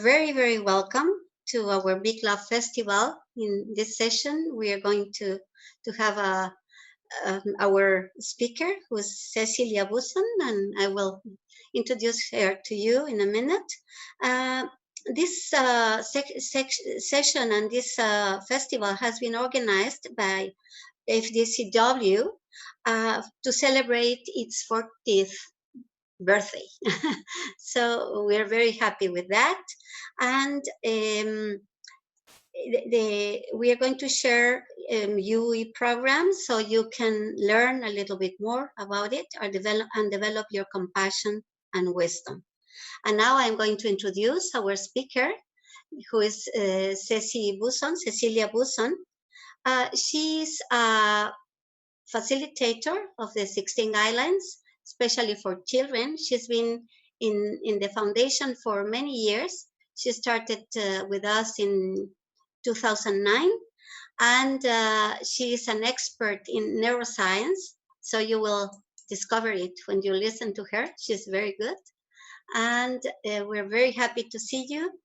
Very welcome to our Big Love Festival. In this session, we are going to have our speaker, who's Ceci Buzón, and I will introduce her to you in a minute. This session and this festival has been organized by fdcw to celebrate its 40th birthday. So we're very happy with that. And we are going to share UE programs so you can learn a little bit more about it or develop your compassion and wisdom. And now I'm going to introduce our speaker, who is Ceci Buzón, Cecilia Buzón. She's a facilitator of the 16 guidelines, especially for children. She's been in the foundation for many years. She started with us in 2009, and she is an expert in neuroscience. So you will discover it when you listen to her. She's very good. And we're very happy to see you.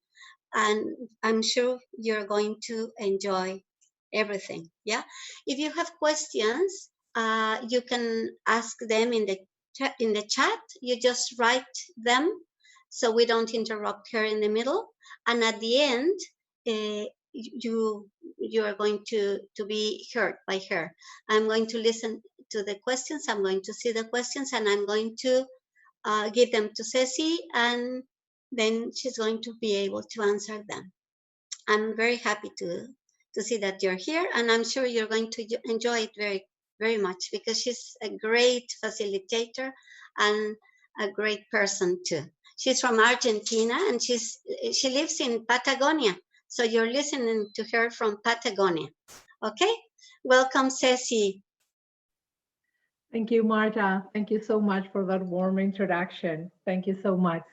And I'm sure you're going to enjoy everything. Yeah. If you have questions, you can ask them in the chat. You just write them so we don't interrupt her in the middle. And at the end, you are going to be heard by her. I'm going to listen to the questions. I'm going to see the questions, and I'm going to give them to Ceci, and then she's going to be able to answer them. I'm very happy to see that you're here, and I'm sure you're going to enjoy it very much, because she's a great facilitator and a great person too. She's from Argentina, and she lives in Patagonia. So you're listening to her from Patagonia. Okay, welcome, Ceci. Thank you, Marta. Thank you so much for that warm introduction. Thank you so much.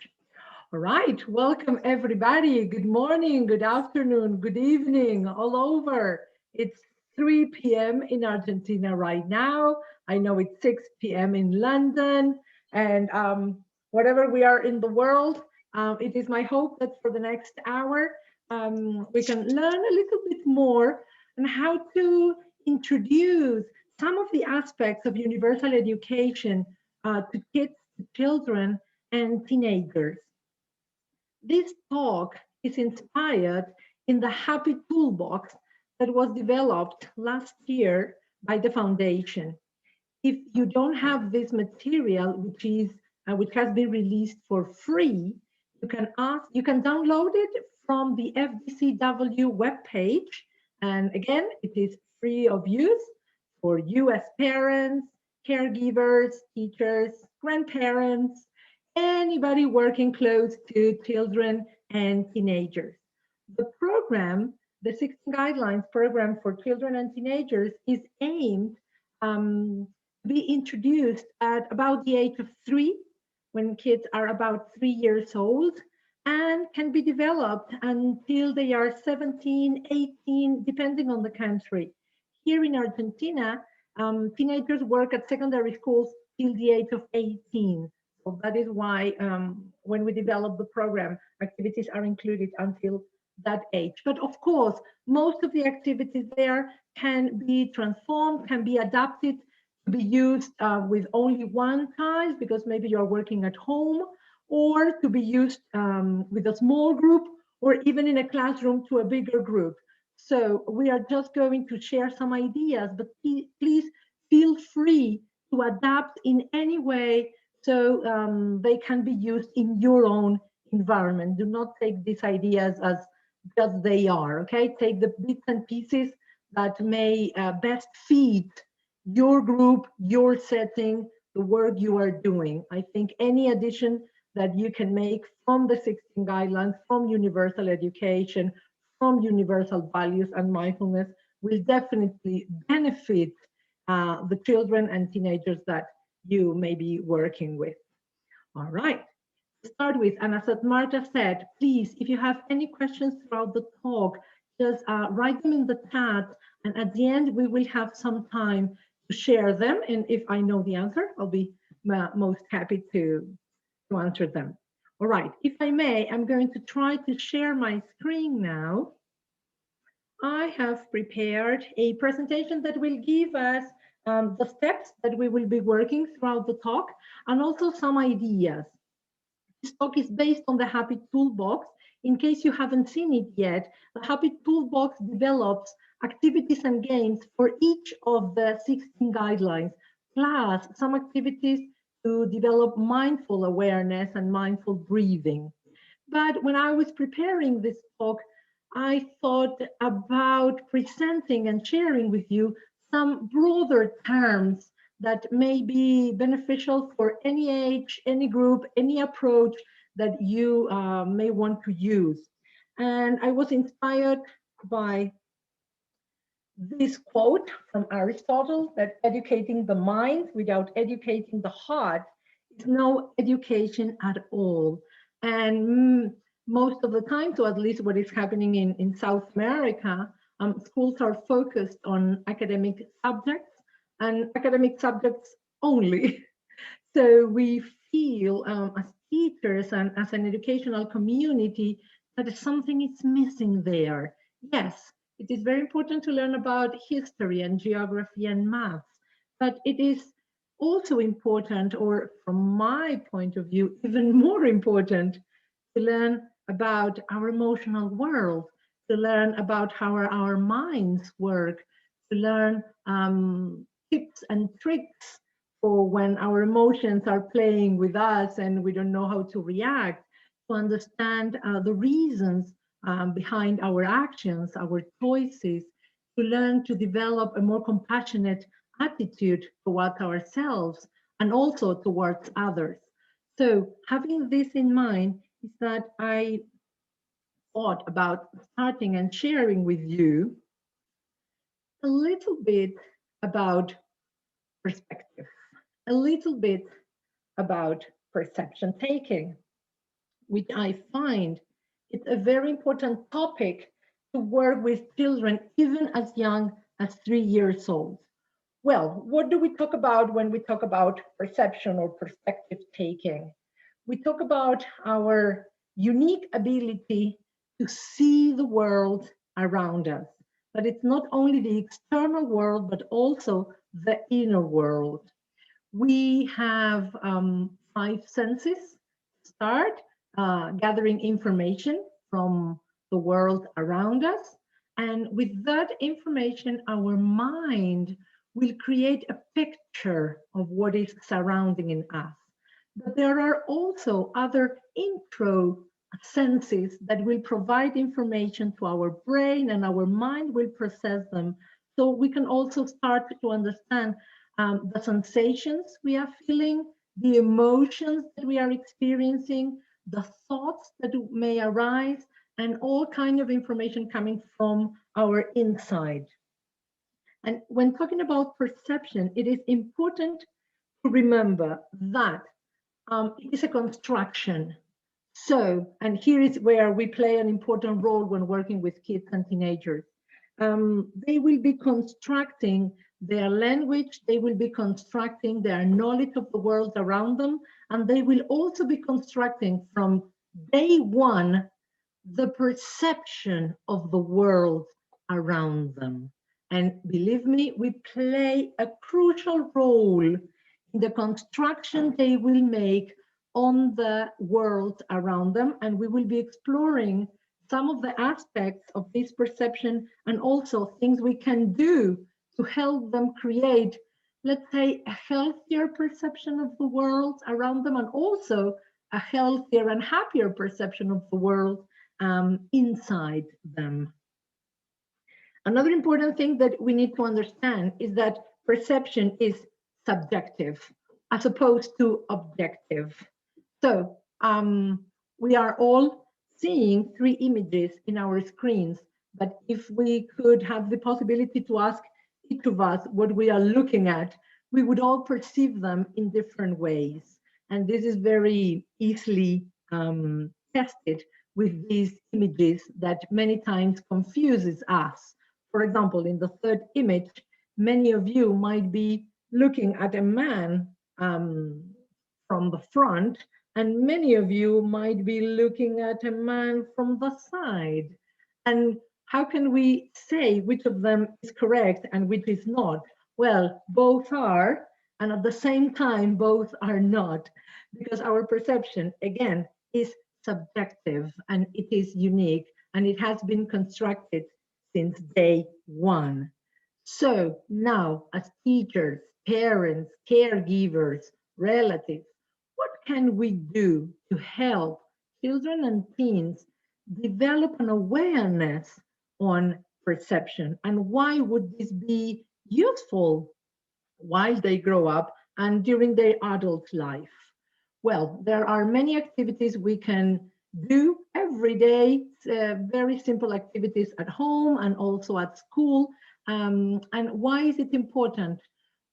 All right, welcome everybody. Good morning, good afternoon, good evening, all over. It's 3 p.m. in Argentina right now. I know it's 6 p.m. in London, and wherever we are in the world, it is my hope that for the next hour, we can learn a little bit more on how to introduce some of the aspects of universal education to kids, children, and teenagers. This talk is inspired in the Happy Toolbox that was developed last year by the foundation. If you don't have this material, which has been released for free, you can download it from the FDCW webpage. And again, it is free of use for you as parents, caregivers, teachers, grandparents, anybody working close to children and teenagers. The program, the 16 Guidelines program for children and teenagers, is aimed to be introduced at about the age of 3, when kids are about 3 years old, and can be developed until they are 17, 18, depending on the country. Here in Argentina, teenagers work at secondary schools till the age of 18. So that is why when we develop the program, activities are included until that age. But of course, most of the activities there can be transformed, can be adapted to be used with only one child, because maybe you're working at home, or to be used with a small group, or even in a classroom to a bigger group. So we are just going to share some ideas, but please feel free to adapt in any way so they can be used in your own environment. Do not take these ideas as just they are, okay? Take the bits and pieces that may best feed your group, your setting, the work you are doing. I think any addition that you can make from the 16 guidelines, from universal education, from universal values and mindfulness will definitely benefit the children and teenagers that you may be working with. All right, to start with, and as Marta said, please, if you have any questions throughout the talk, just write them in the chat, and at the end we will have some time to share them, and if I know the answer, I'll be most happy to answer them. All right, if I may, I'm going to try to share my screen now. I have prepared a presentation that will give us the steps that we will be working throughout the talk, and also some ideas. This talk is based on the Happy Toolbox. In case you haven't seen it yet, the Happy Toolbox develops activities and games for each of the 16 guidelines, plus some activities to develop mindful awareness and mindful breathing. But when I was preparing this talk, I thought about presenting and sharing with you some broader terms that may be beneficial for any age, any group, any approach that you may want to use. And I was inspired by this quote from Aristotle, that educating the mind without educating the heart is no education at all. And most of the time, so at least what is happening in South America, schools are focused on academic subjects and academic subjects only. So we feel as teachers and as an educational community that something is missing there. Yes, it is very important to learn about history and geography and maths, but it is also important, or from my point of view, even more important, to learn about our emotional world, to learn about how our minds work, to learn tips and tricks for when our emotions are playing with us and we don't know how to react, to understand the reasons behind our actions, our choices, to learn to develop a more compassionate attitude towards ourselves and also towards others. So having this in mind is that I thought about starting and sharing with you a little bit about perspective, a little bit about perception taking, which I find it's a very important topic to work with children even as young as 3 years old. Well, what do we talk about when we talk about perception or perspective taking? We talk about our unique ability to see the world around us. But it's not only the external world, but also the inner world. We have 5 senses. Start gathering information from the world around us. And with that information, our mind will create a picture of what is surrounding in us. But there are also other intro senses that will provide information to our brain, and our mind will process them. So we can also start to understand the sensations we are feeling, the emotions that we are experiencing, the thoughts that may arise, and all kinds of information coming from our inside. And when talking about perception, it is important to remember that it is a construction. So, and here is where we play an important role when working with kids and teenagers. They will be constructing their language, they will be constructing their knowledge of the world around them, and they will also be constructing from day one the perception of the world around them. And believe me, we play a crucial role in the construction they will make on the world around them. And we will be exploring some of the aspects of this perception and also things we can do to help them create, let's say, a healthier perception of the world around them, and also a healthier and happier perception of the world inside them. Another important thing that we need to understand is that perception is subjective as opposed to objective. So we are all seeing 3 images in our screens, but if we could have the possibility to ask each of us what we are looking at, we would all perceive them in different ways. And this is very easily tested with these images that many times confuses us. For example, in the 3rd image, many of you might be looking at a man from the front, And many of you might be looking at a man from the side. And how can we say which of them is correct and which is not? Well, both are, and at the same time, both are not, because our perception, again, is subjective and it is unique and it has been constructed since day one. So now, as teachers, parents, caregivers, relatives, what can we do to help children and teens develop an awareness on perception? And why would this be useful while they grow up and during their adult life? Well, there are many activities we can do every day, very simple activities at home and also at school. And why is it important?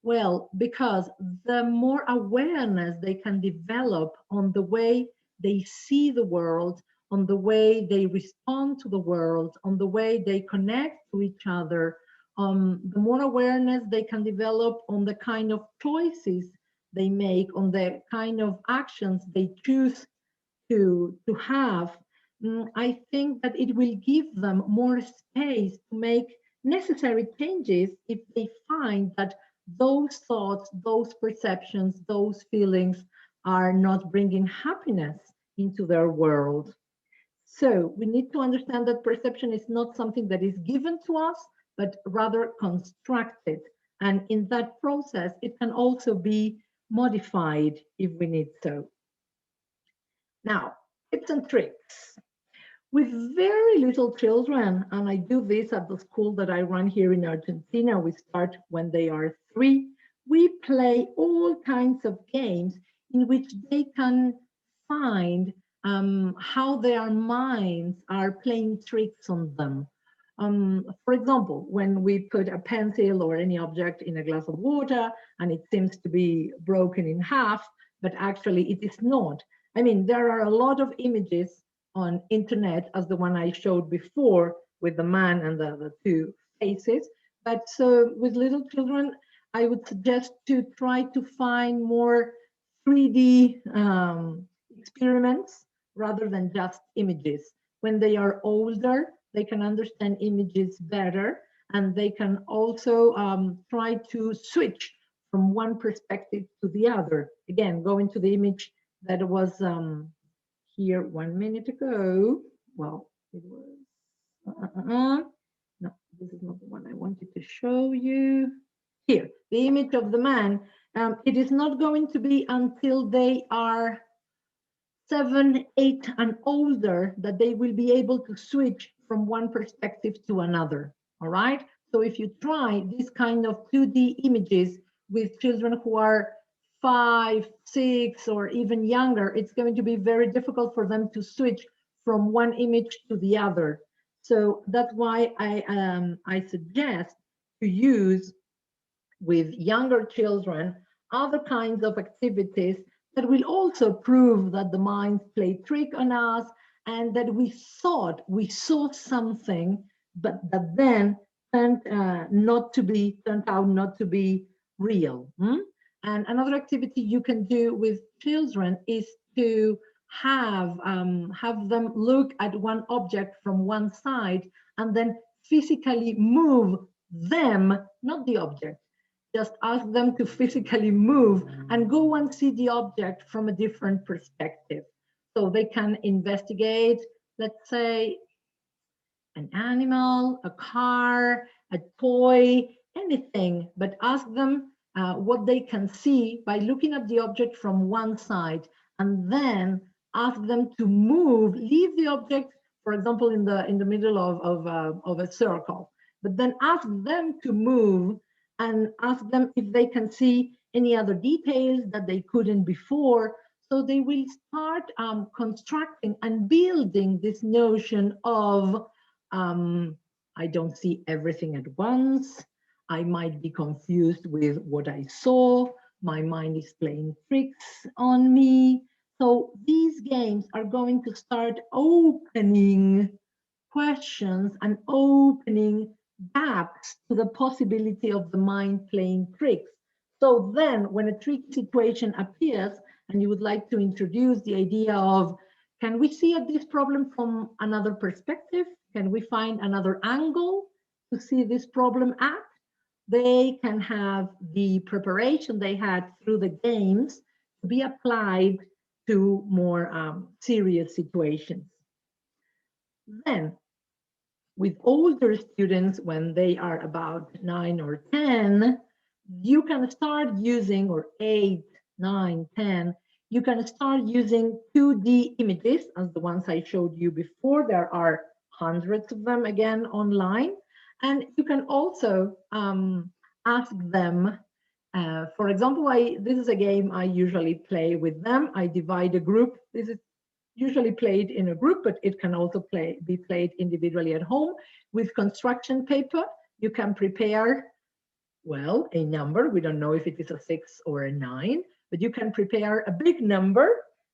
Well, because the more awareness they can develop on the way they see the world, on the way they respond to the world, on the way they connect to each other, the more awareness they can develop on the kind of choices they make, on the kind of actions they choose to have, I think that it will give them more space to make necessary changes if they find that those thoughts, those perceptions, those feelings are not bringing happiness into their world. So we need to understand that perception is not something that is given to us, but rather constructed. And in that process, it can also be modified if we need so. Now, tips and tricks. With very little children, and I do this at the school that I run here in Argentina, we start when they are 3, we play all kinds of games in which they can find how their minds are playing tricks on them. For example, when we put a pencil or any object in a glass of water and it seems to be broken in half, but actually it is not. I mean, there are a lot of images on internet as the one I showed before with the man and the 2 faces. But so with little children, I would suggest to try to find more 3D experiments rather than just images. When they are older, they can understand images better, and they can also try to switch from one perspective to the other. Again, going to the image that was here 1 minute ago. Well, it was, no, this is not the one I wanted to show you. Here, the image of the man. It is not going to be until they are 7, 8 and older that they will be able to switch from one perspective to another, all right? So if you try this kind of 2D images with children who are 5, 6, or even younger, it's going to be very difficult for them to switch from one image to the other. So that's why I suggest to use with younger children other kinds of activities that will also prove that the minds play trick on us and that we thought we saw something, but that then turned out not to be real. And another activity you can do with children is to have them look at one object from one side and then physically move them, not the object. Just ask them to physically move and go and see the object from a different perspective. So they can investigate, let's say, an animal, a car, a toy, anything, but ask them what they can see by looking at the object from one side, and then ask them to move, leave the object, for example, in the middle of a circle, but then ask them to move and ask them if they can see any other details that they couldn't before. So they will start constructing and building this notion of I don't see everything at once. I might be confused with what I saw. My mind is playing tricks on me. So these games are going to start opening questions and opening gaps to the possibility of the mind playing tricks. So then when a tricky situation appears and you would like to introduce the idea of, can we see at this problem from another perspective? Can we find another angle to see this problem at? They can have the preparation they had through the games to be applied to more serious situations. Then, with older students, when they are about 9 or 10, you can start using, or 8, 9, 10, you can start using 2D images as the ones I showed you before. There are hundreds of them again online. And you can also ask them, for example, this is a game I usually play with them. I divide a group. This is usually played in a group, but it can also be played individually at home. With construction paper, you can prepare, well, a number. We don't know if it is a 6 or a 9, but you can prepare a big number,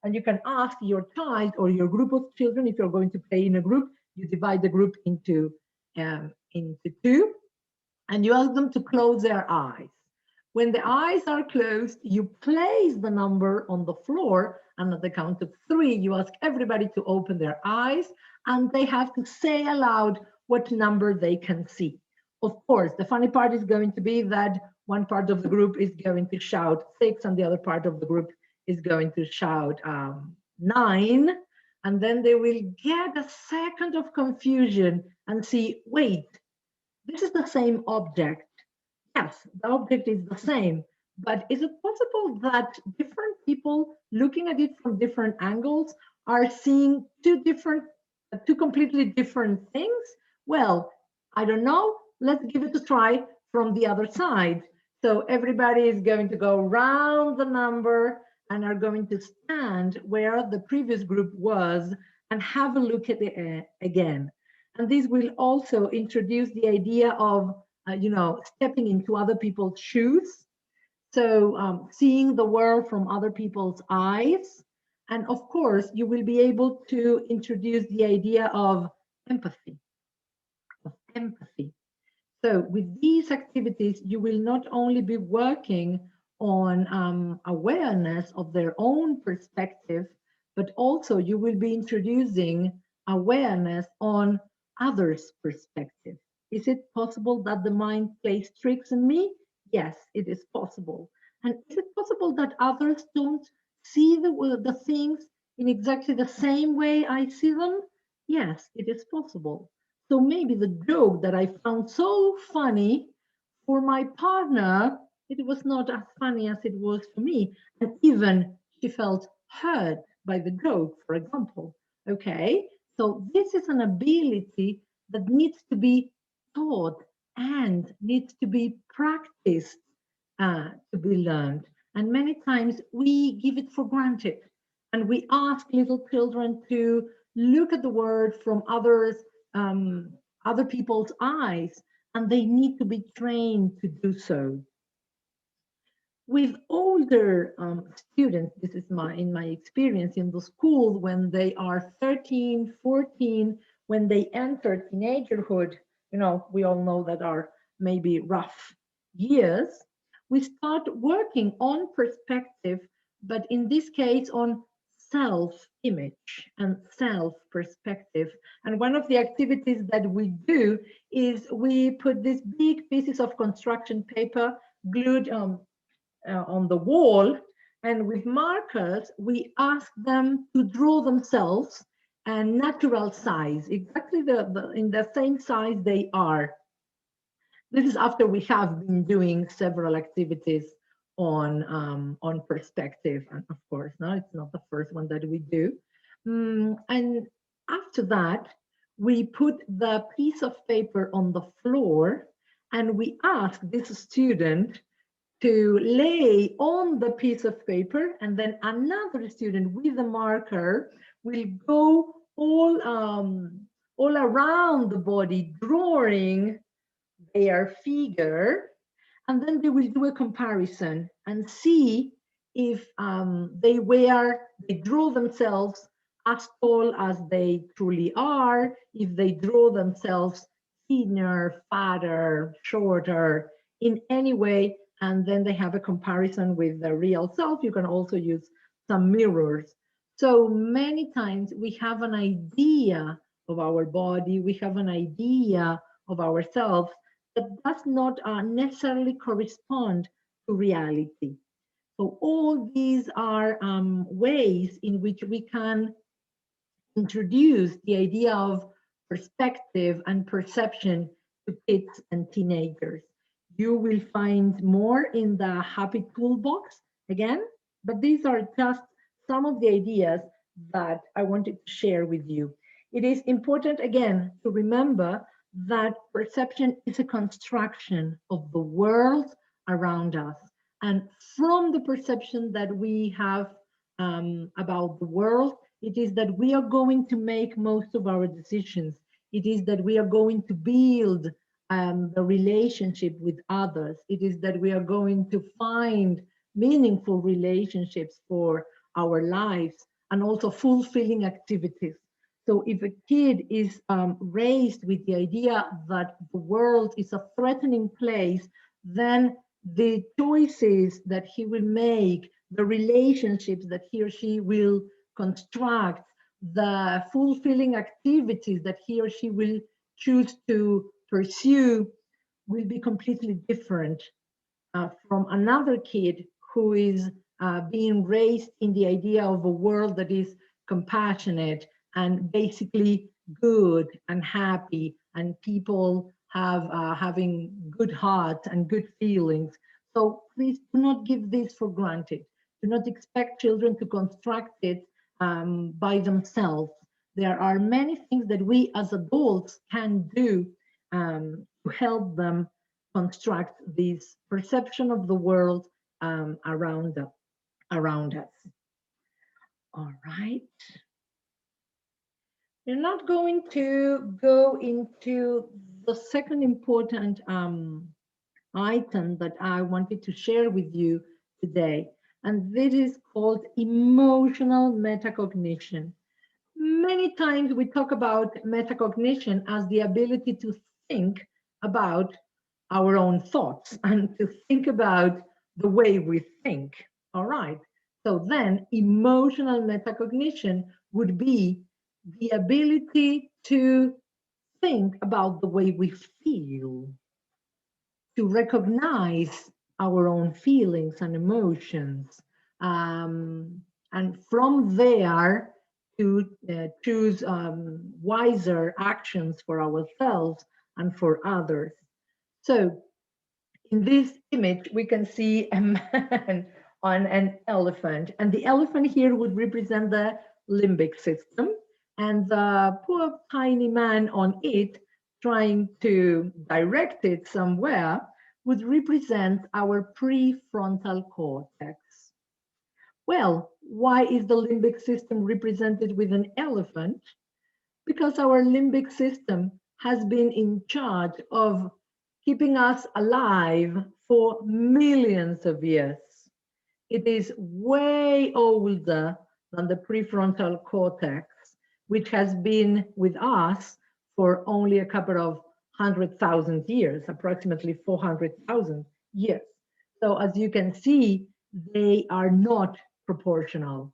and you can ask your child or your group of children, if you're going to play in a group, you divide the group into 2, and you ask them to close their eyes. When the eyes are closed, you place the number on the floor, and at the count of 3, you ask everybody to open their eyes, and they have to say aloud what number they can see. Of course, the funny part is going to be that one part of the group is going to shout 6, and the other part of the group is going to shout 9, and then they will get a second of confusion and see, wait, this is the same object. Yes, the object is the same, but is it possible that different people looking at it from different angles are seeing two completely different things? Well, I don't know. Let's give it a try from the other side. So everybody is going to go round the number and are going to stand where the previous group was and have a look at it again. And this will also introduce the idea of stepping into other people's shoes. So seeing the world from other people's eyes. And of course, you will be able to introduce the idea of empathy. So with these activities, you will not only be working on awareness of their own perspective, but also you will be introducing awareness on others' perspective. Is it possible that the mind plays tricks on me? Yes, it is possible. And is it possible that others don't see the things in exactly the same way I see them? Yes, it is possible. So maybe the joke that I found so funny for my partner, it was not as funny as it was for me. And even she felt hurt by the joke, for example. Okay, so this is an ability that needs to be taught and needs to be practiced to be learned. And many times we give it for granted. And we ask little children to look at the world from other people's eyes, and they need to be trained to do so. With older students, this is in my experience in the school, when they are 13, 14, when they enter teenagerhood, we all know that are maybe rough years, we start working on perspective, but in this case on self-image and self-perspective. And one of the activities that we do is we put these big pieces of construction paper glued on the wall, and with markers, we ask them to draw themselves a natural size, exactly in the same size they are. This is after we have been doing several activities on perspective, and of course, no, it's not the first one that we do. And after that, we put the piece of paper on the floor, and we ask this student to lay on the piece of paper, and then another student with a marker will go all around the body, drawing their figure, and then they will do a comparison and see if they draw themselves as tall as they truly are, if they draw themselves thinner, fatter, shorter, in any way, and then they have a comparison with the real self. You can also use some mirrors. So many times we have an idea of our body, we have an idea of ourselves that does not necessarily correspond to reality. So all these are ways in which we can introduce the idea of perspective and perception to kids and teenagers. You will find more in the Happy Toolbox again, but these are just some of the ideas that I wanted to share with you. It is important, again, to remember that perception is a construction of the world around us. And from the perception that we have about the world, it is that we are going to make most of our decisions. It is that we are going to build the relationship with others. It is that we are going to find meaningful relationships for our lives and also fulfilling activities. So if a kid is raised with the idea that the world is a threatening place, then the choices that he will make, the relationships that he or she will construct, the fulfilling activities that he or she will choose to pursue will be completely different from another kid who is being raised in the idea of a world that is compassionate and basically good and happy, and people having good hearts and good feelings. So please do not give this for granted. Do not expect children to construct it by themselves. There are many things that we as adults can do to help them construct this perception of the world around us. All right. We're not going to go into the second important item that I wanted to share with you today, and this is called emotional metacognition. Many times we talk about metacognition as the ability to think about our own thoughts and to think about the way we think. All right. So then emotional metacognition would be the ability to think about the way we feel, to recognize our own feelings and emotions, and from there to choose wiser actions for ourselves and for others. So in this image, we can see a man on an elephant, and the elephant here would represent the limbic system, and the poor tiny man on it trying to direct it somewhere would represent our prefrontal cortex. Well, why is the limbic system represented with an elephant? Because our limbic system has been in charge of keeping us alive for millions of years. It is way older than the prefrontal cortex, which has been with us for only a couple of 100,000 years, approximately 400,000 years. So as you can see, they are not proportional,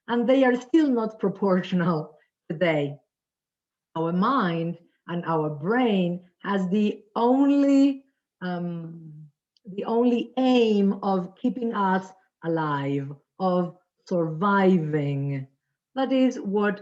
and they are still not proportional today. Our mind and our brain has the only aim of keeping us alive, of surviving. That is what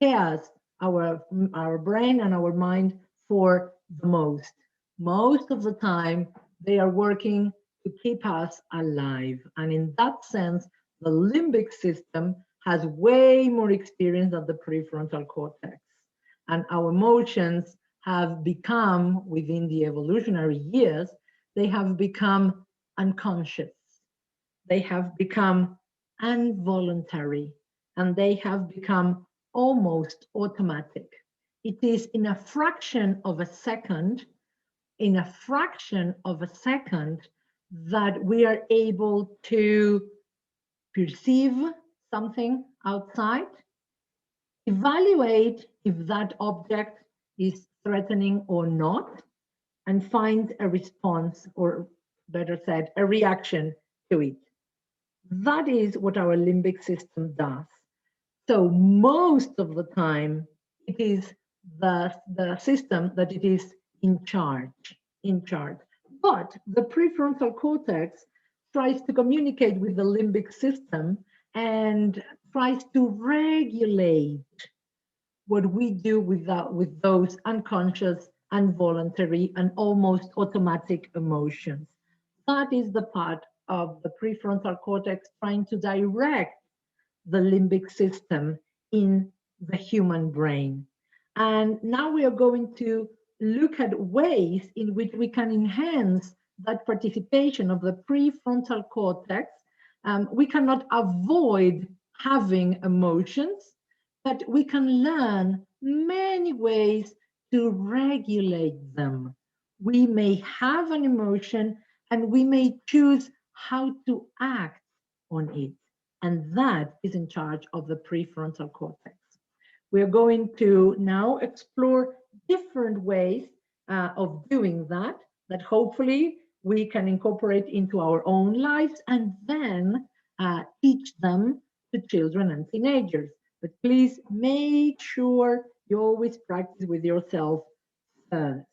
cares our brain and our mind for the most. Most of the time, they are working to keep us alive. And in that sense, the limbic system has way more experience than the prefrontal cortex. And our emotions have become, within the evolutionary years, they have become unconscious. They have become involuntary, and they have become almost automatic. It is in a fraction of a second, that we are able to perceive something outside, evaluate if that object is threatening or not, and find a response, or better said, a reaction to it. That is what our limbic system does. So most of the time, it is the system that it is in charge, But the prefrontal cortex tries to communicate with the limbic system and tries to regulate what we do with those unconscious, involuntary, and almost automatic emotions. That is the part of the prefrontal cortex trying to direct the limbic system in the human brain. And now we are going to look at ways in which we can enhance that participation of the prefrontal cortex. We cannot avoid having emotions, but we can learn many ways to regulate them. We may have an emotion and we may choose how to act on it. And that is in charge of the prefrontal cortex. We're going to now explore different ways of doing that, that hopefully we can incorporate into our own lives and then teach them to children and teenagers. But please make sure you always practice with yourself first.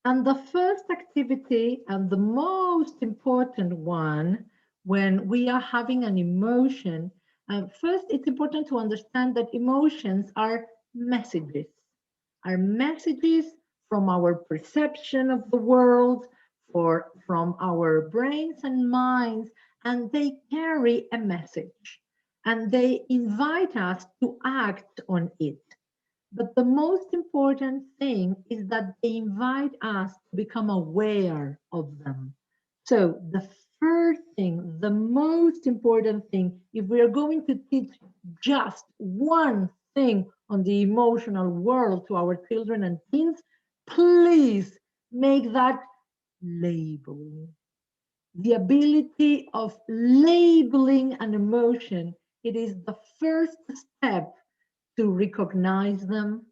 And the first activity, and the most important one, when we are having an emotion, first it's important to understand that emotions are messages from our perception of the world, from our brains and minds, and they carry a message, and they invite us to act on it. But the most important thing is that they invite us to become aware of them. So the first thing, the most important thing, if we are going to teach just one thing on the emotional world to our children and teens, please make that label. The ability of labeling an emotion, it is the first step to recognize them,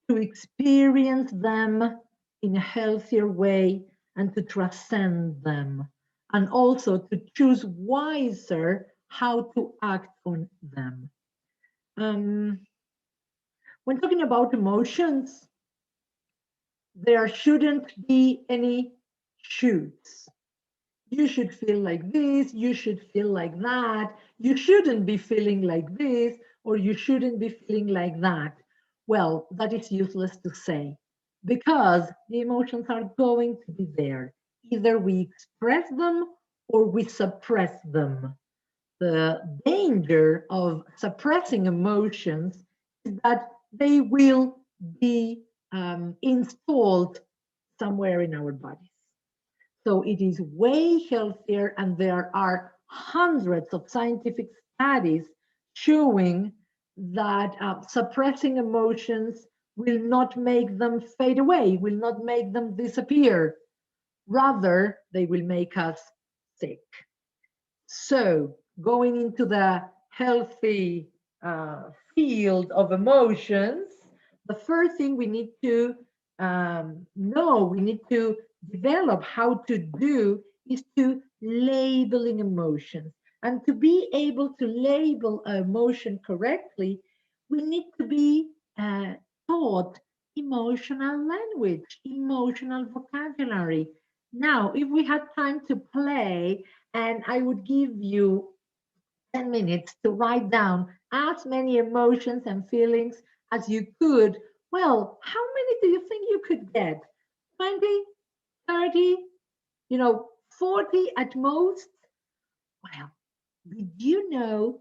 to experience them in a healthier way, and to transcend them, and also to choose wiser how to act on them. When talking about emotions, there shouldn't be any shoulds. You should feel like this, you should feel like that, you shouldn't be feeling like this, or you shouldn't be feeling like that. Well, that is useless to say, because the emotions are going to be there. Either we express them or we suppress them. The danger of suppressing emotions is that they will be installed somewhere in our bodies. So it is way healthier, and there are hundreds of scientific studies showing that suppressing emotions will not make them fade away, will not make them disappear. Rather, they will make us sick. So going into the healthy field of emotions, the first thing we need to know, we need to develop how to do is to labeling emotions. And to be able to label an emotion correctly, we need to be taught emotional language, emotional vocabulary. Now, if we had time to play, and I would give you 10 minutes to write down as many emotions and feelings as you could, well, how many do you think you could get? 20, 30, 40 at most? Well, did you know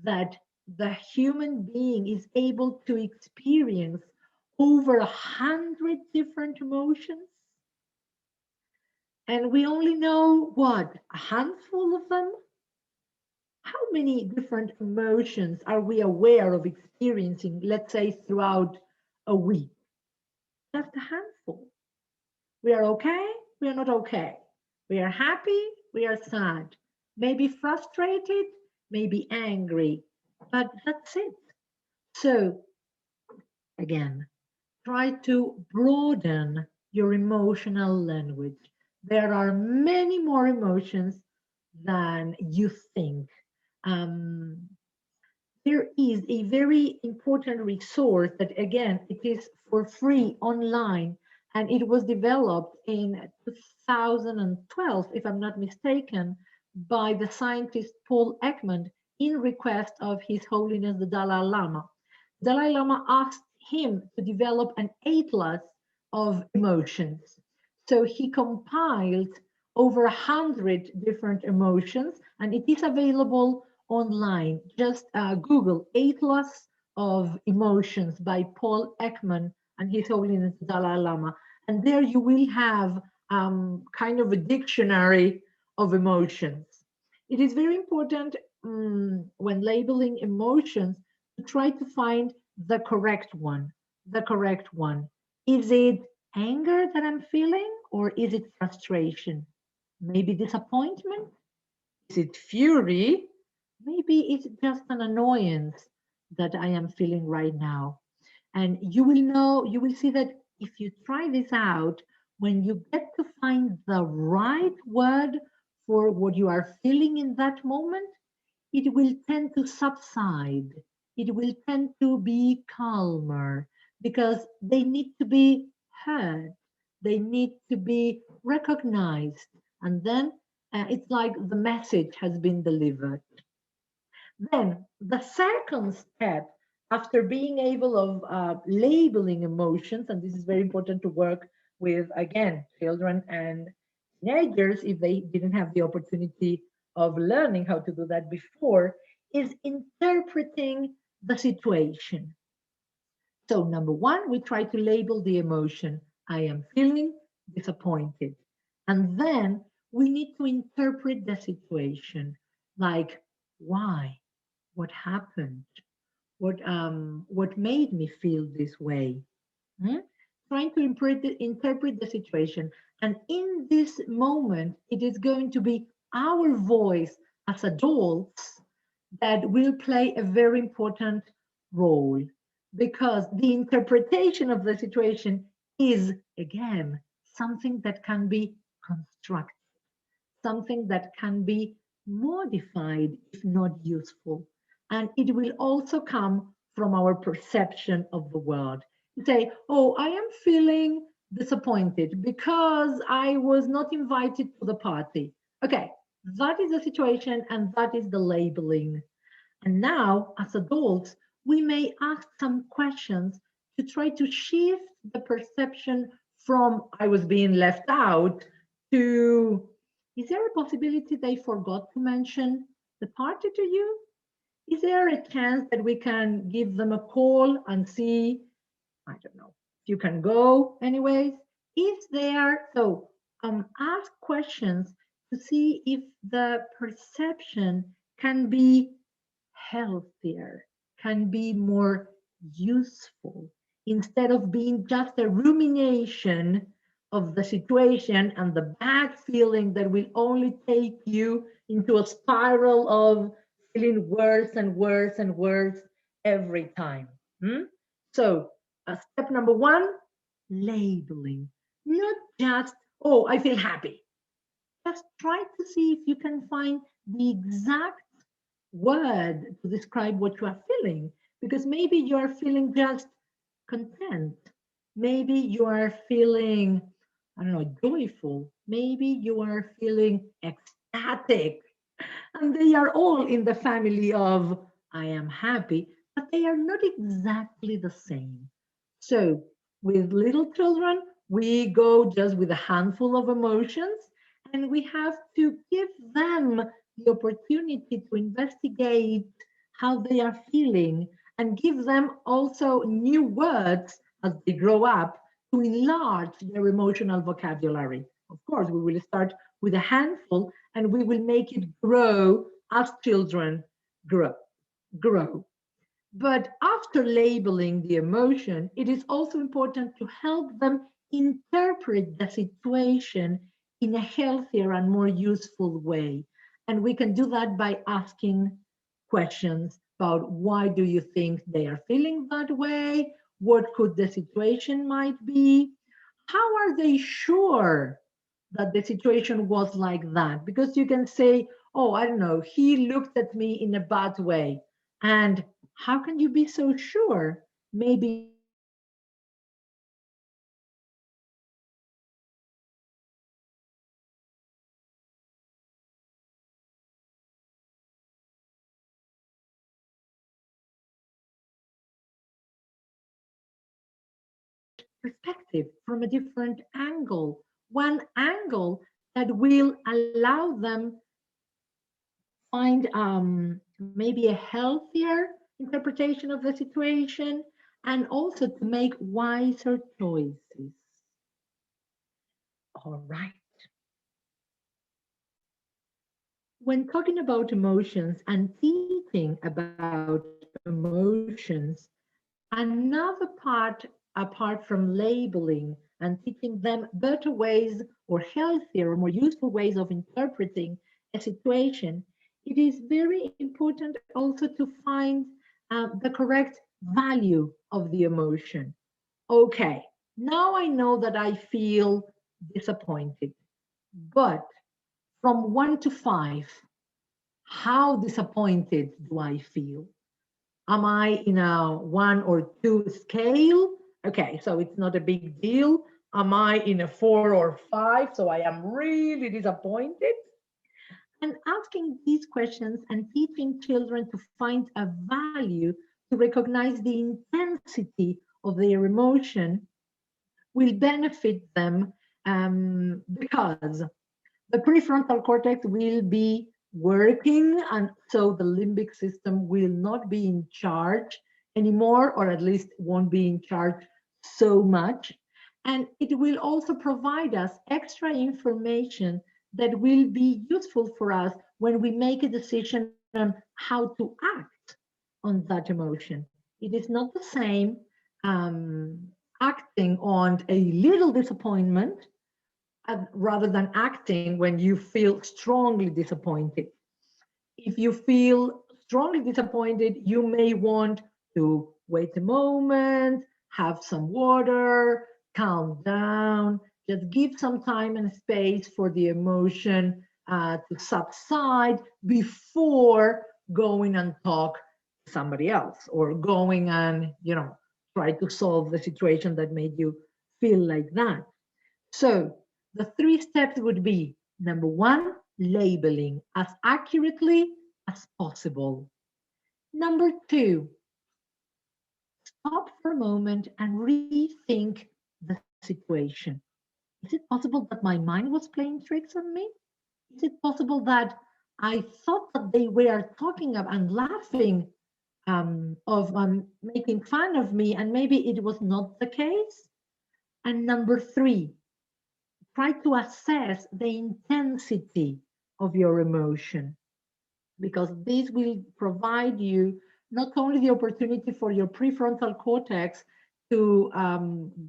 that the human being is able to experience over 100 different emotions? And we only know what, a handful of them? How many different emotions are we aware of experiencing, let's say, throughout a week? Just a handful. We are okay, we are not okay. We are happy, we are sad. Maybe frustrated, maybe angry, but that's it. So, again, try to broaden your emotional language. There are many more emotions than you think. Um, there is a very important resource that, again, it is for free online, and it was developed in 2012, if I'm not mistaken, by the scientist Paul Ekman in request of His Holiness the Dalai Lama. Dalai Lama asked him to develop an atlas of emotions. So he compiled over 100 different emotions, and it is available online. Just Google Atlas of Emotions by Paul Ekman and His Holiness Dalai Lama. And there you will have kind of a dictionary of emotions. It is very important when labeling emotions to try to find the correct one. The correct one. Is it anger that I'm feeling, or is it frustration? Maybe disappointment? Is it fury? Maybe it's just an annoyance that I am feeling right now. And you will know, you will see that if you try this out, when you get to find the right word for what you are feeling in that moment, it will tend to subside. It will tend to be calmer because they need to be heard. They need to be recognized. And then it's like the message has been delivered. Then the second step, after being able of labeling emotions, and this is very important to work with, again, children and teenagers, if they didn't have the opportunity of learning how to do that before, is interpreting the situation. So number one, we try to label the emotion. I am feeling disappointed. And then we need to interpret the situation, like, why? What happened? What made me feel this way? Hmm? Trying to interpret the situation. And in this moment, it is going to be our voice as adults that will play a very important role, because the interpretation of the situation is, again, something that can be constructed, something that can be modified if not useful. And it will also come from our perception of the world. You say, oh, I am feeling disappointed because I was not invited to the party. Okay, that is the situation and that is the labeling. And now, as adults, we may ask some questions to try to shift the perception from I was being left out to, is there a possibility they forgot to mention the party to you? Is there a chance that we can give them a call and see, I don't know, if you can go anyways? Is there, so ask questions to see if the perception can be healthier, can be more useful, instead of being just a rumination of the situation and the bad feeling that will only take you into a spiral of feeling worse and worse and worse every time. So, step number one, labeling. Not just, oh, I feel happy. Just try to see if you can find the exact word to describe what you are feeling, because maybe you are feeling just content, maybe you are feeling, I don't know, joyful, maybe you are feeling ecstatic, and they are all in the family of I am happy, but they are not exactly the same. So with little children, we go just with a handful of emotions, and we have to give them the opportunity to investigate how they are feeling and give them also new words as they grow up to enlarge their emotional vocabulary. Of course, we will start with a handful and we will make it grow as children grow. But after labeling the emotion, it is also important to help them interpret the situation in a healthier and more useful way. And we can do that by asking questions about why do you think they are feeling that way? What could the situation might be? How are they sure that the situation was like that? Because you can say, Oh, I don't know, he looked at me in a bad way. And how can you be so sure? Maybe you have perspective from a different angle, one angle that will allow them find maybe a healthier interpretation of the situation and also to make wiser choices. All right. When talking about emotions and teaching about emotions, another part, apart from labeling and teaching them better ways or healthier or more useful ways of interpreting a situation, it is very important also to find the correct value of the emotion. Okay, now I know that I feel disappointed, but from 1 to 5, how disappointed do I feel? Am I in a 1 or 2 scale? Okay, so it's not a big deal. Am I in a 4 or 5? So I am really disappointed. And asking these questions and teaching children to find a value, to recognize the intensity of their emotion, will benefit them because the prefrontal cortex will be working, and so the limbic system will not be in charge anymore, or at least won't be in charge so much. And it will also provide us extra information that will be useful for us when we make a decision on how to act on that emotion. It is not the same acting on a little disappointment rather than acting when you feel strongly disappointed. If you feel strongly disappointed, you may want to wait a moment, have some water, calm down, just give some time and space for the emotion to subside before going and talk to somebody else or going and, try to solve the situation that made you feel like that. So the 3 steps would be: number 1, labeling as accurately as possible. Number 2, stop for a moment and rethink the situation. Is it possible that my mind was playing tricks on me? Is it possible that I thought that they were talking about and laughing of making fun of me, and maybe it was not the case? And number 3, try to assess the intensity of your emotion, because this will provide you not only the opportunity for your prefrontal cortex to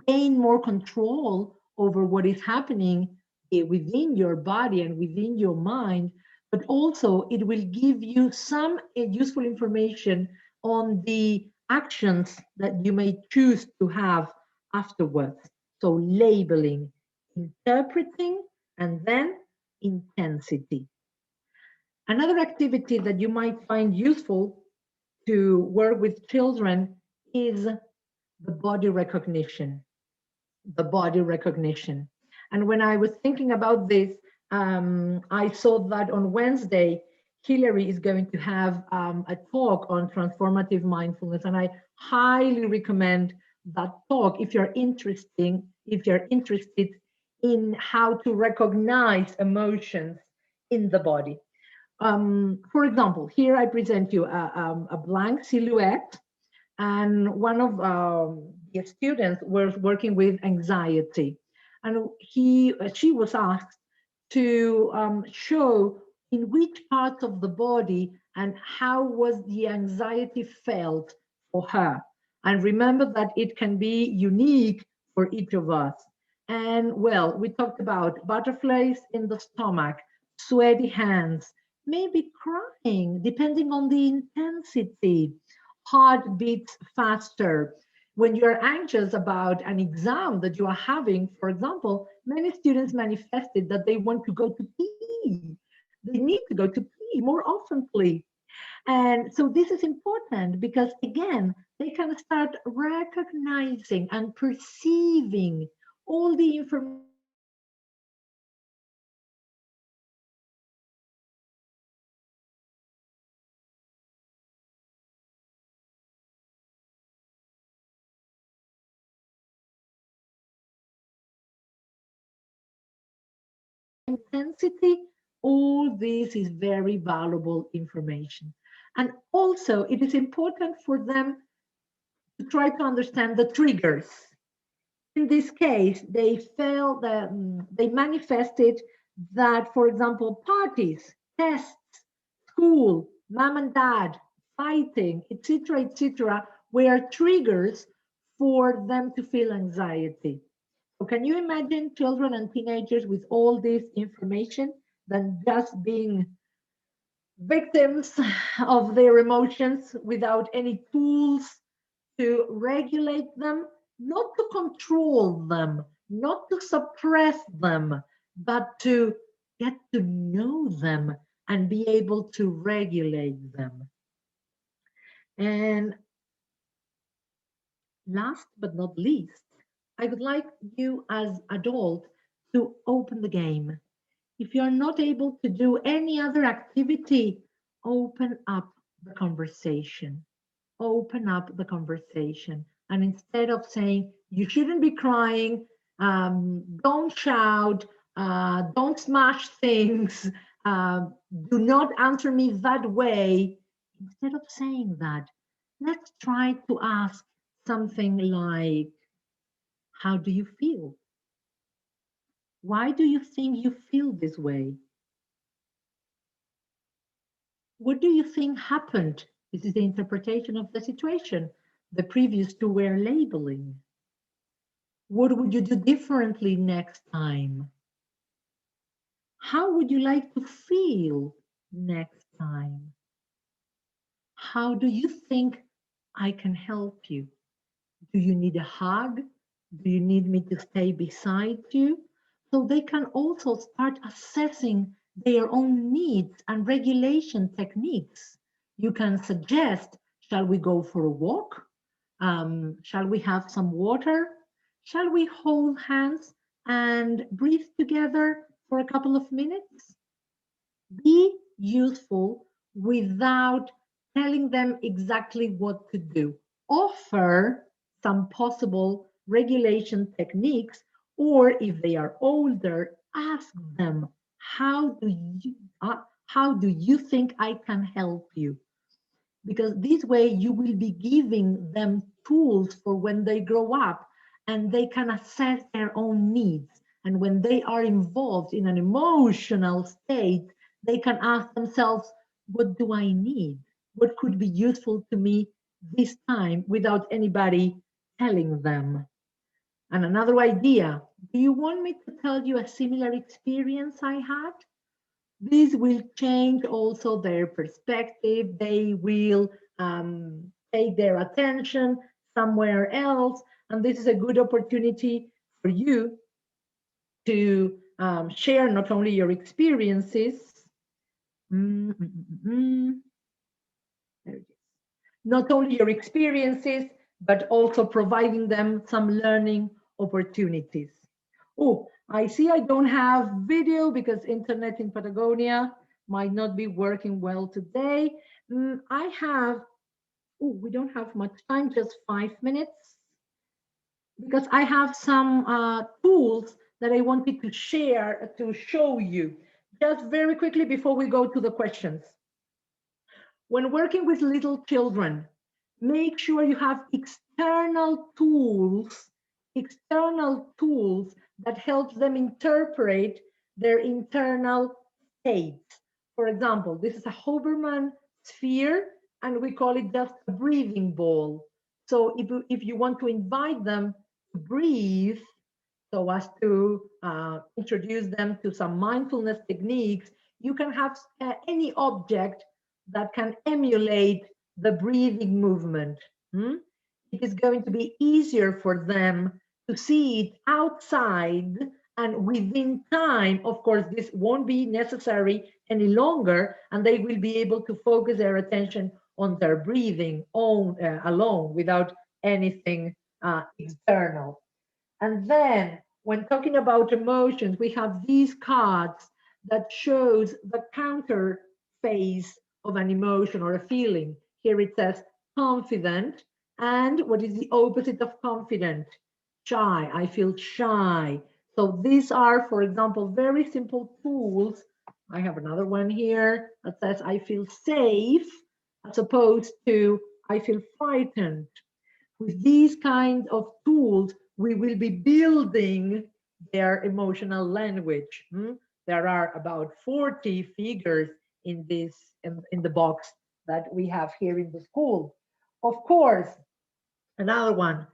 gain more control over what is happening within your body and within your mind, but also it will give you some useful information on the actions that you may choose to have afterwards. So labeling, interpreting, and then intensity. Another activity that you might find useful to work with children is the body recognition. The body recognition. And when I was thinking about this, I saw that on Wednesday, Hillary is going to have a talk on transformative mindfulness, and I highly recommend that talk if you're interested in how to recognize emotions in the body. For example, here I present you a blank silhouette, and one of the students was working with anxiety, and she was asked to show in which parts of the body and how was the anxiety felt for her. And remember that it can be unique for each of us. And well, we talked about butterflies in the stomach, sweaty hands, maybe crying, depending on the intensity, heart beats faster. When you're anxious about an exam that you are having, for example, many students manifested that they want to go to pee. They need to go to play more often, play. And so this is important because, again, they can start recognizing and perceiving all the information intensity. All this is very valuable information. And also, it is important for them to try to understand the triggers. In this case, they felt that they manifested that, for example, parties, tests, school, mom and dad, fighting, etc., were triggers for them to feel anxiety. So can you imagine children and teenagers with all this information than just being victims of their emotions without any tools to regulate them, not to control them, not to suppress them, but to get to know them and be able to regulate them. And last but not least, I would like you as adult to open the game. If you're not able to do any other activity, open up the conversation. Open up the conversation. And instead of saying, you shouldn't be crying, don't shout, don't smash things, uh, do not answer me that way, instead of saying that, let's try to ask something like, how do you feel? Why do you think you feel this way? What do you think happened? This is the interpretation of the situation. The previous two were labeling. What would you do differently next time? How would you like to feel next time? How do you think I can help you? Do you need a hug? Do you need me to stay beside you? So they can also start assessing their own needs and regulation techniques. You can suggest, shall we go for a walk? Shall we have some water? Shall we hold hands and breathe together for a couple of minutes? Be useful without telling them exactly what to do. Offer some possible regulation techniques, or if they are older, ask them, how do you think I can help you? Because this way you will be giving them tools for when they grow up and they can assess their own needs. And when they are involved in an emotional state, they can ask themselves, what do I need? What could be useful to me this time without anybody telling them? And another idea, do you want me to tell you a similar experience I had? This will change also their perspective. They will take their attention somewhere else. And this is a good opportunity for you to share not only your experiences, there it is. Not only your experiences, but also providing them some learning opportunities. Oh, I see I don't have video because internet in Patagonia might not be working well today. I have, oh, we don't have much time, just 5 minutes, because I have some tools that I wanted to share to show you. Just very quickly before we go to the questions. When working with little children, make sure you have external tools that help them interpret their internal states. For example, this is a Hoberman sphere, and we call it just a breathing ball. So if you want to invite them to breathe, so as to introduce them to some mindfulness techniques, you can have any object that can emulate the breathing movement. It is going to be easier for them to see it outside And within time, of course, this won't be necessary any longer, and they will be able to focus their attention on their breathing alone without anything external. And then when talking about emotions, we have these cards that shows the counter phase of an emotion or a feeling. Here it says confident. And what is the opposite of confident? Shy. I feel shy. So these are, for example, very simple tools. I have another one here that says I feel safe, as opposed to I feel frightened. With these kinds of tools, we will be building their emotional language. There are about 40 figures in this in the box that we have here in the school. Of course, another one,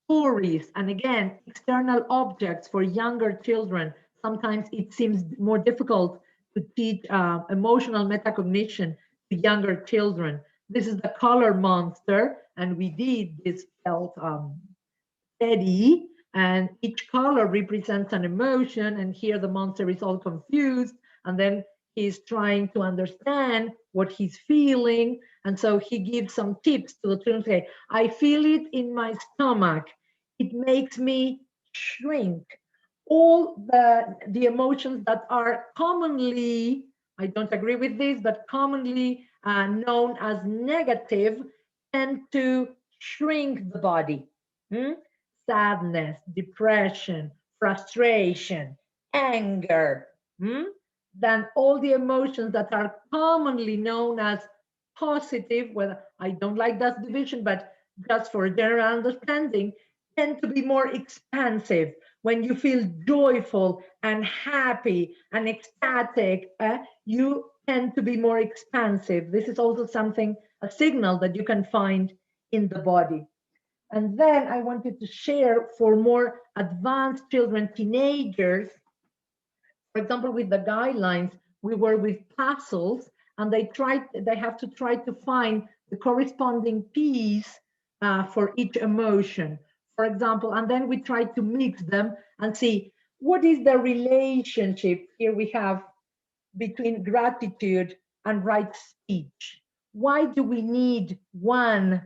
stories, and again, external objects for younger children. Sometimes it seems more difficult to teach emotional metacognition to younger children. This is the color monster, and we did this felt teddy, and each color represents an emotion, and here the monster is all confused, and then he's trying to understand what he's feeling, and so he gives some tips to the children. Say, I feel it in my stomach, it makes me shrink. All the emotions that are commonly, I don't agree with this, but commonly known as negative, tend to shrink the body. Sadness, depression, frustration, anger, then all the emotions that are commonly known as positive, well, I don't like that division, but just for general understanding, tend to be more expansive. When you feel joyful and happy and ecstatic, you tend to be more expansive. This is also something, a signal that you can find in the body. And then I wanted to share for more advanced children, teenagers, for example, with the guidelines, we were with puzzles, and they have to try to find the corresponding piece for each emotion, for example, and then we try to mix them and see what is the relationship here we have between gratitude and right speech. Why do we need one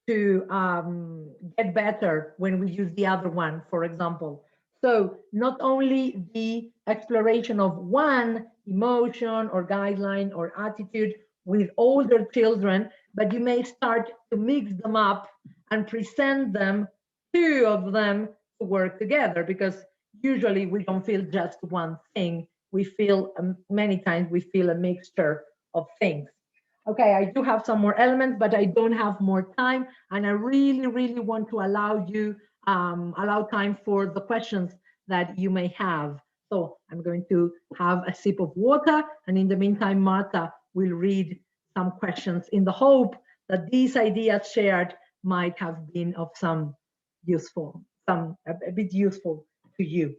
to get better when we use the other one, for example? So not only the exploration of one emotion or guideline or attitude with older children, but you may start to mix them up and present them, two of them, to work together, because usually we don't feel just one thing. We feel, many times we feel a mixture of things. Okay, I do have some more elements, but I don't have more time, and I really, really want to allow you, allow time for the questions that you may have. So I'm going to have a sip of water, and in the meantime, Martha will read some questions in the hope that these ideas shared might have been of some useful, a bit useful to you.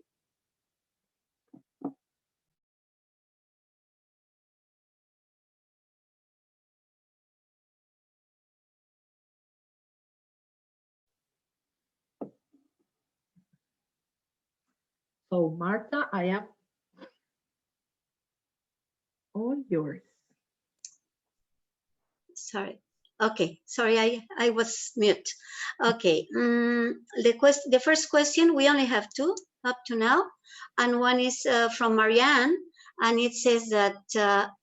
So Martha, I am all yours. Sorry. Okay, sorry, I was mute. Okay, the first question, we only have two up to now, and one is from Marianne, and it says that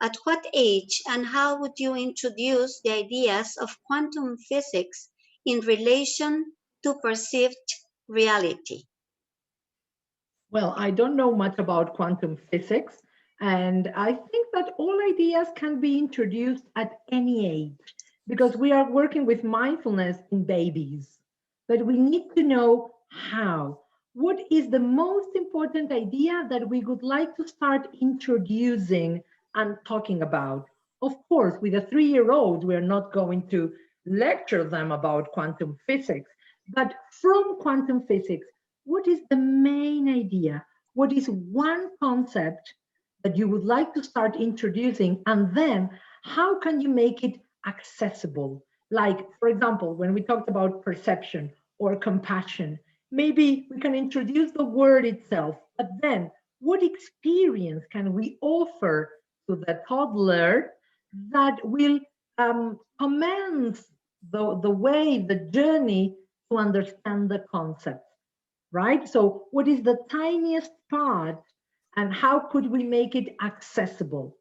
at what age and how would you introduce the ideas of quantum physics in relation to perceived reality? Well, I don't know much about quantum physics, and I think that all ideas can be introduced at any age, because we are working with mindfulness in babies. But we need to know how. What is the most important idea that we would like to start introducing and talking about? Of course, with a 3-year-old, we're not going to lecture them about quantum physics, but from quantum physics, what is the main idea? What is one concept that you would like to start introducing? And then how can you make it accessible? Like, for example, when we talked about perception or compassion, maybe we can introduce the word itself, but then what experience can we offer to the toddler that will commence the way, the journey to understand the concept, right? So what is the tiniest part and how could we make it accessible?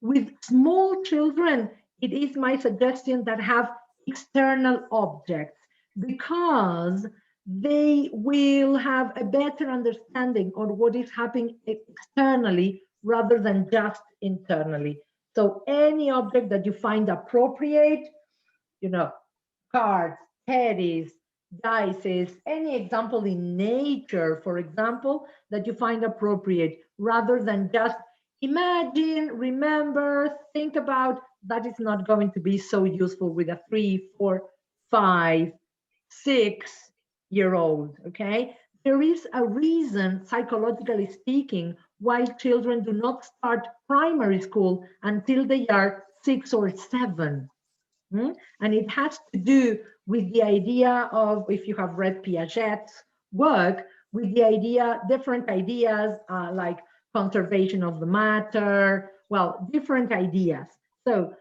With small children, it is my suggestion that have external objects because they will have a better understanding on what is happening externally rather than just internally. So any object that you find appropriate, you know, cards, teddies, dices, any example in nature, for example, that you find appropriate, rather than just imagine, remember, think about, that is not going to be so useful with a 3, 4, 5, 6-year-old, okay? There is a reason, psychologically speaking, why children do not start primary school until they are 6 or 7. And it has to do with the idea of, if you have read Piaget's work, with the idea, different ideas like conservation of the matter, well, different ideas. So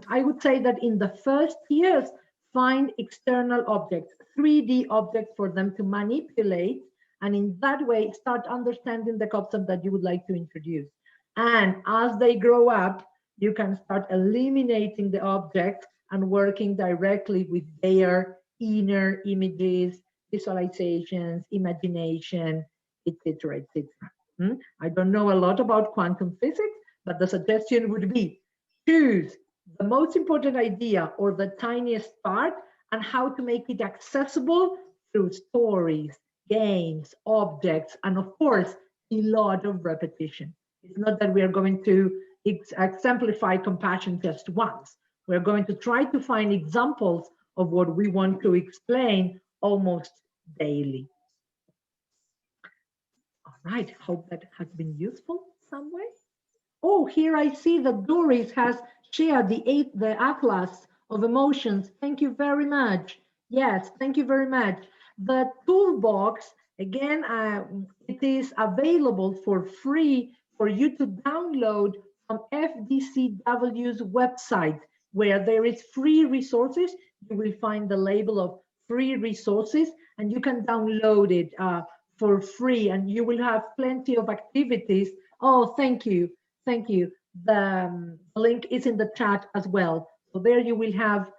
I would say that in the first years, find external objects, 3D objects for them to manipulate, and in that way, start understanding the concept that you would like to introduce. And as they grow up, you can start eliminating the objects and working directly with their inner images, visualizations, imagination, etc., etc. I don't know a lot about quantum physics, but the suggestion would be choose the most important idea or the tiniest part and how to make it accessible through stories, games, objects, and of course, a lot of repetition. It's not that we are going to exemplify compassion just once. We're going to try to find examples of what we want to explain almost daily. All right, hope that has been useful some way. Oh, here I see that Doris has shared the atlas of emotions. Thank you very much. Yes, thank you very much. The toolbox, again, it is available for free for you to download from FDCW's website, where there is free resources. You will find the label of free resources, and you can download it for free, and you will have plenty of activities. Oh, thank you. Thank you. The link is in the chat as well. So there you will have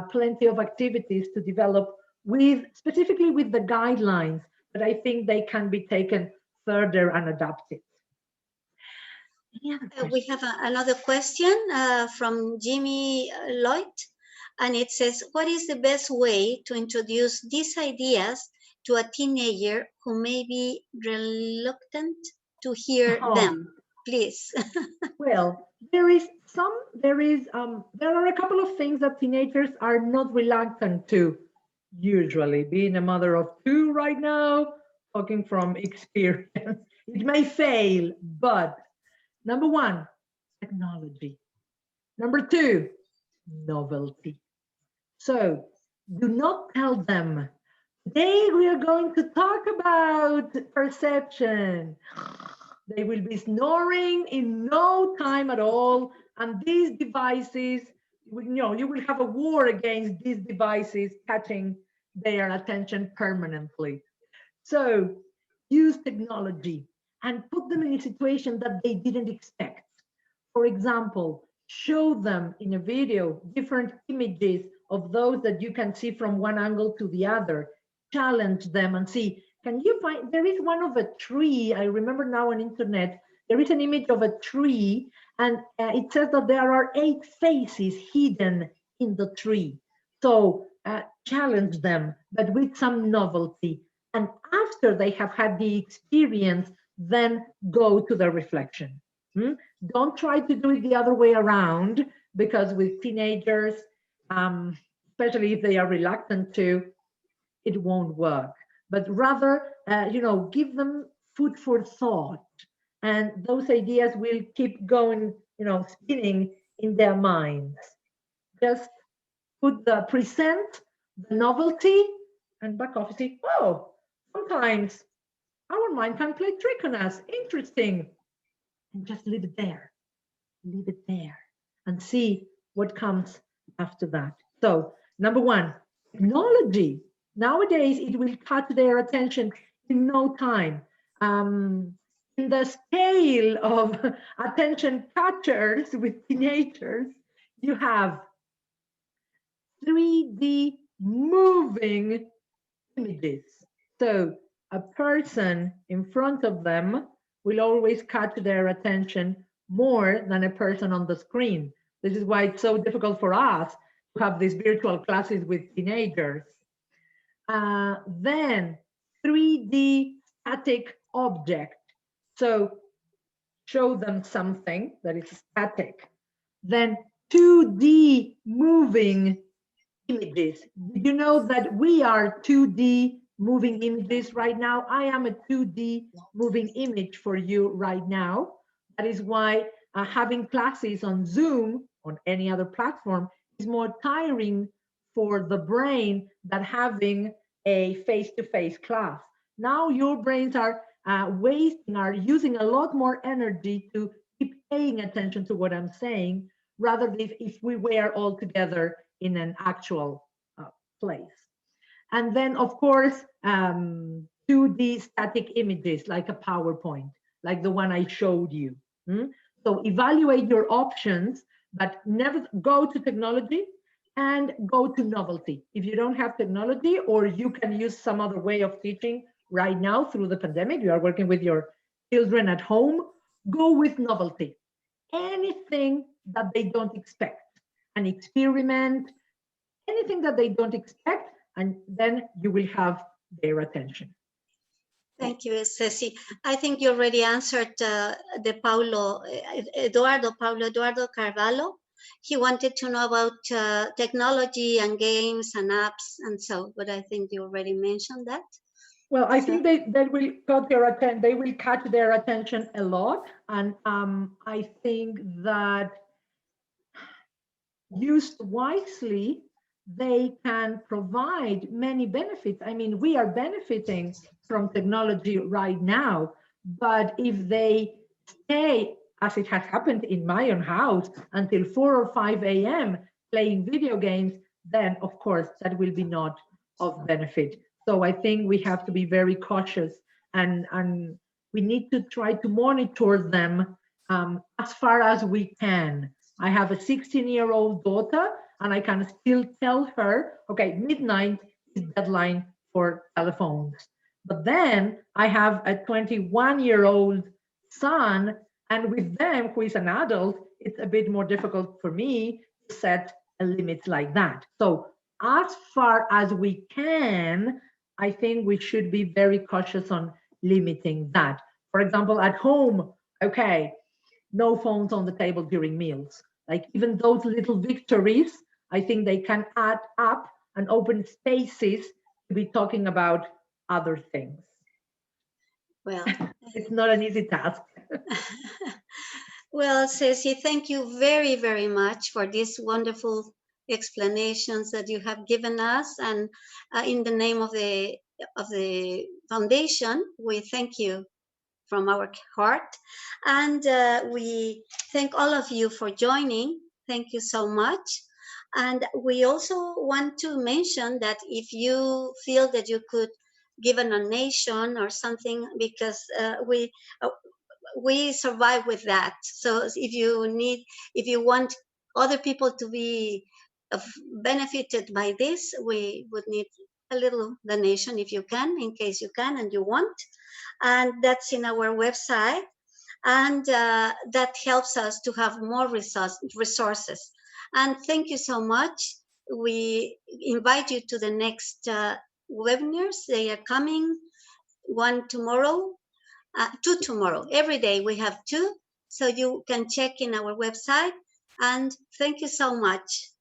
plenty of activities to develop with, specifically with the guidelines, but I think they can be taken further and adapted. We have another question from Jimmy Lloyd, and it says, what is the best way to introduce these ideas to a teenager who may be reluctant to hear them? Please. Well, there are a couple of things that teenagers are not reluctant to, usually. Being a mother of 2 right now, talking from experience, it may fail, but number 1, technology. Number 2, novelty. So do not tell them, today we are going to talk about perception. They will be snoring in no time at all. And these devices, you will have a war against these devices catching their attention permanently. So use technology and put them in a situation that they didn't expect. For example, show them in a video different images of those that you can see from one angle to the other. Challenge them and see, can you find, there is one of a tree, I remember now on internet, there is an image of a tree, and it says that there are 8 faces hidden in the tree. So challenge them, but with some novelty. And after they have had the experience, then go to the reflection. Don't try to do it the other way around, because with teenagers, especially if they are reluctant to, it won't work. But rather, give them food for thought, and those ideas will keep going, spinning in their minds. Just present the novelty and back off. See, oh, sometimes our mind can play trick on us. Interesting. And just leave it there. Leave it there and see what comes after that. So, number one, technology. Nowadays, it will catch their attention in no time. In the scale of attention catchers with teenagers, you have 3D moving images. So a person in front of them will always catch their attention more than a person on the screen. This is why it's so difficult for us to have these virtual classes with teenagers. Then 3D static object. So show them something that is static. Then 2D moving images. Did you know that we are 2D moving images right now? I am a 2D moving image for you right now. That is why having classes on Zoom, on any other platform, is more tiring for the brain than having a face-to-face class. Now your brains are using a lot more energy to keep paying attention to what I'm saying, rather than if we were all together in an actual place. And then, of course, 2D static images like a PowerPoint, like the one I showed you. So evaluate your options, but never go to technology and go to novelty. If you don't have technology, or you can use some other way of teaching right now through the pandemic, you are working with your children at home, go with novelty. Anything that they don't expect, an experiment, anything that they don't expect, and then you will have their attention. Thank you, Ceci. I think you already answered Eduardo Carvalho. He wanted to know about technology and games and apps and so, but I think you already mentioned that. Well, I think they will got their attention. They will catch their attention a lot, and I think that used wisely, they can provide many benefits. I mean, we are benefiting from technology right now, but if they stay, as it has happened in my own house, until 4 or 5 a.m. playing video games, then of course that will be not of benefit. So I think we have to be very cautious, and we need to try to monitor them as far as we can. I have a 16-year-old daughter, and I can still tell her, okay, midnight is deadline for telephones. But then I have a 21-year-old son, and with them, who is an adult, it's a bit more difficult for me to set a limit like that. So as far as we can, I think we should be very cautious on limiting that. For example, at home, okay, no phones on the table during meals. Like even those little victories, I think they can add up and open spaces to be talking about other things. Well, it's not an easy task. Well, Ceci, thank you very, very much for these wonderful explanations that you have given us. And in the name of the foundation, we thank you from our heart. And we thank all of you for joining. Thank you so much. And we also want to mention that if you feel that you could give a donation or something, because we survive with that. So if you want other people to be benefited by this, we would need a little donation if you can, in case you can and you want. And that's in our website. And that helps us to have more resources. And thank you so much. We invite you to the next webinars. They are coming, one tomorrow, 2 tomorrow. Every day we have 2, so you can check in our website. And thank you so much.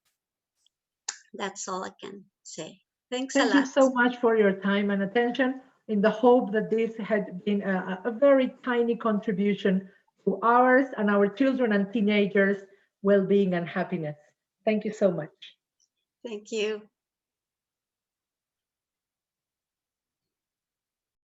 That's all I can say. Thanks a lot. Thank you so much for your time and attention, in the hope that this had been a very tiny contribution to ours and our children and teenagers' well-being and happiness. Thank you so much. Thank you.